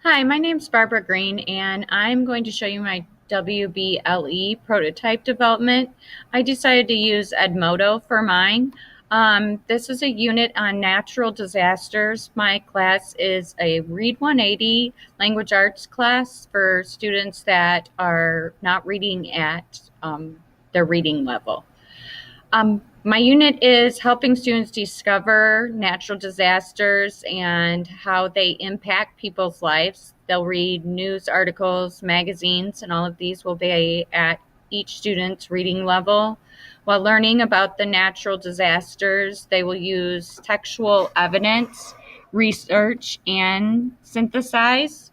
Hi, my name's Barbara Green, and I'm going to show you my WBLE prototype development. I decided to use Edmodo for mine. This is a unit on natural disasters. My class is a Read 180 language arts class for students that are not reading at their reading level. My unit is helping students discover natural disasters and how they impact people's lives. They'll read news articles, magazines, and all of these will be at each student's reading level. While learning about the natural disasters, they will use textual evidence, research, and synthesize.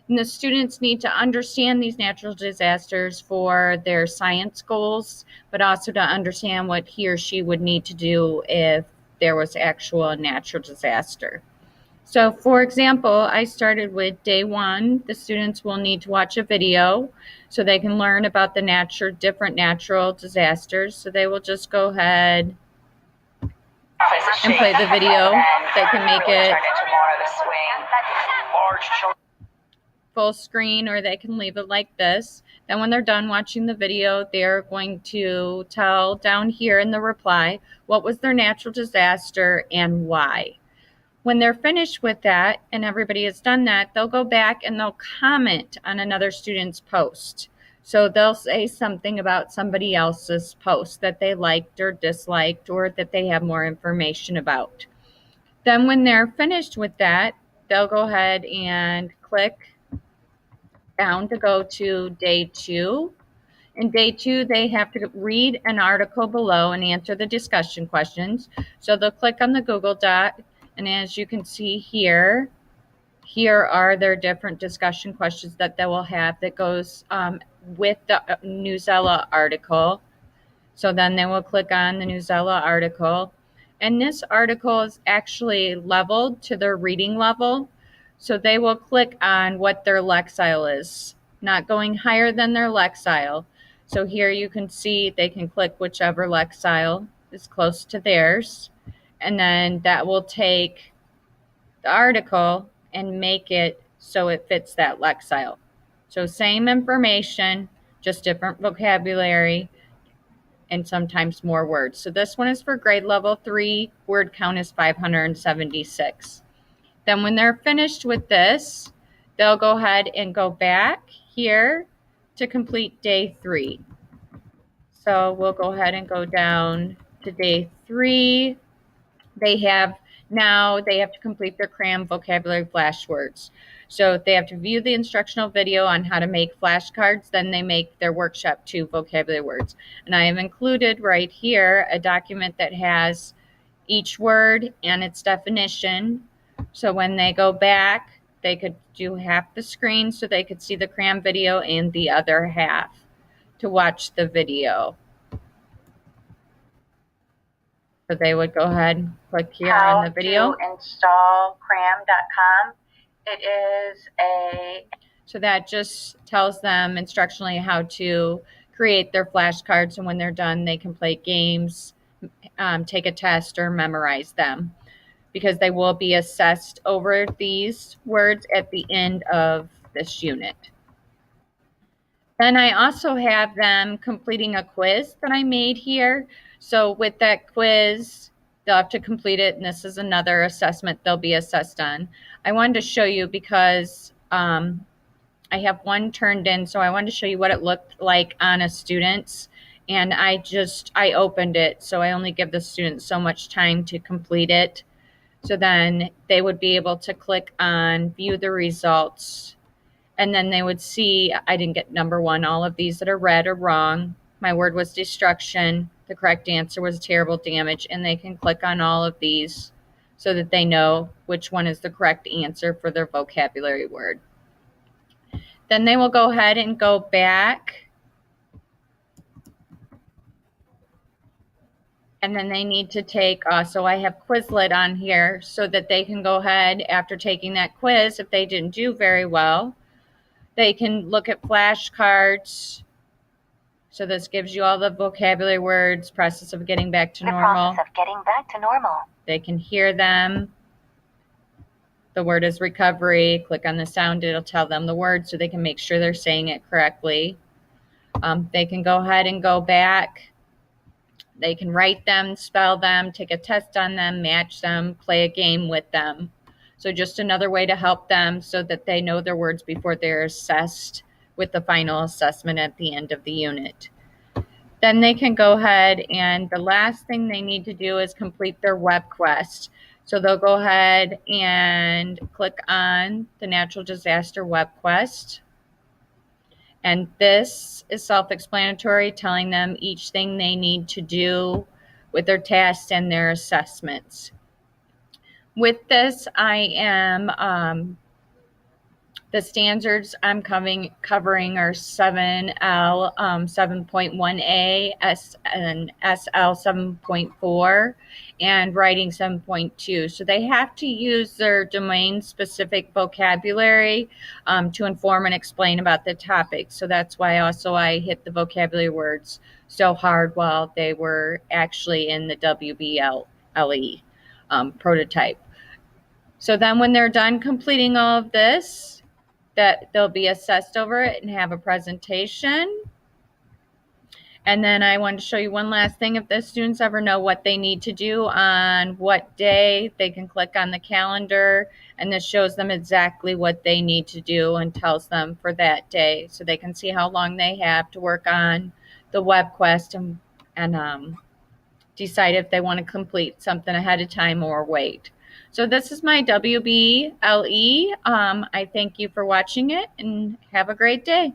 And the students need to understand these natural disasters for their science goals, but also to understand what he or she would need to do if there was actual natural disaster. So, for example, I started with day one. The students will need to watch a video so they can learn about the different natural disasters. So they will just go ahead and play the video. They can make it full screen or they can leave it like this. Then when they're done watching the video, they're going to tell down here in the reply what was their natural disaster and why. When they're finished with that and everybody has done that, they'll go back and they'll comment on another student's post. So they'll say something about somebody else's post that they liked or disliked or that they have more information about. Then when they're finished with that, they'll go ahead and click down to go to day two. In day two, they have to read an article below and answer the discussion questions. So they'll click on the Google Doc, and as you can see here, here are their different discussion questions that they will have that goes with the Newsela article. So then they will click on the Newsela article. And this article is actually leveled to their reading level. So they will click on what their Lexile is, not going higher than their Lexile. So here you can see they can click whichever Lexile is close to theirs. And then that will take the article and make it so it fits that Lexile. So same information, just different vocabulary and sometimes more words. So this one is for grade level 3. Word count is 576. Then when they're finished with this, they'll go ahead and go back here to complete day 3. So we'll go ahead and go down to day 3. They have to complete their cram vocabulary flashwords. So they have to view the instructional video on how to make flashcards, then they make their workshop 2 vocabulary words. And I have included right here a document that has each word and its definition. So when they go back, they could do half the screen so they could see the cram video and the other half to watch the video. So they would go ahead and click here on the video. To install cram.com. It is So that just tells them instructionally how to create their flashcards, and when they're done, they can play games, take a test, or memorize them, because they will be assessed over these words at the end of this unit. Then I also have them completing a quiz that I made here. So with that quiz, they'll have to complete it, and this is another assessment they'll be assessed on. I wanted to show you because I have one turned in, so I wanted to show you what it looked like on a student's, and I opened it, so I only give the students so much time to complete it. So then they would be able to click on view the results, and then they would see I didn't get number 1. All of these that are red are wrong. My word was destruction. The correct answer was terrible damage, and they can click on all of these so that they know which one is the correct answer for their vocabulary word. Then they will go ahead and go back, and then they need to take, so I have Quizlet on here so that they can go ahead after taking that quiz, if they didn't do very well, they can look at flashcards. So this gives you all the vocabulary words, process of getting back to normal. The process of getting back to normal. They can hear them. the word is recovery. Click on the sound. It'll tell them the word so they can make sure they're saying it correctly. They can go ahead and go back. They can write them, spell them, take a test on them, match them, play a game with them. So just another way to help them so that they know their words before they're assessed with the final assessment at the end of the unit. Then they can go ahead, and the last thing they need to do is complete their web quest. So they'll go ahead and click on the natural disaster web quest. And this is self-explanatory, telling them each thing they need to do with their tasks and their assessments. With this, I am the standards I'm covering are 7L 7.1a, and SL 7.4, and writing 7.2. So they have to use their domain-specific vocabulary to inform and explain about the topic. So that's why also I hit the vocabulary words so hard while they were actually in the WBLE prototype. So then when they're done completing all of this, that they'll be assessed over it and have a presentation. And then I wanted to show you one last thing. If the students ever know what they need to do on what day, they can click on the calendar, and this shows them exactly what they need to do and tells them for that day, so they can see how long they have to work on the web quest and decide if they want to complete something ahead of time or wait. So this is my WBLE. I thank you for watching it, and have a great day.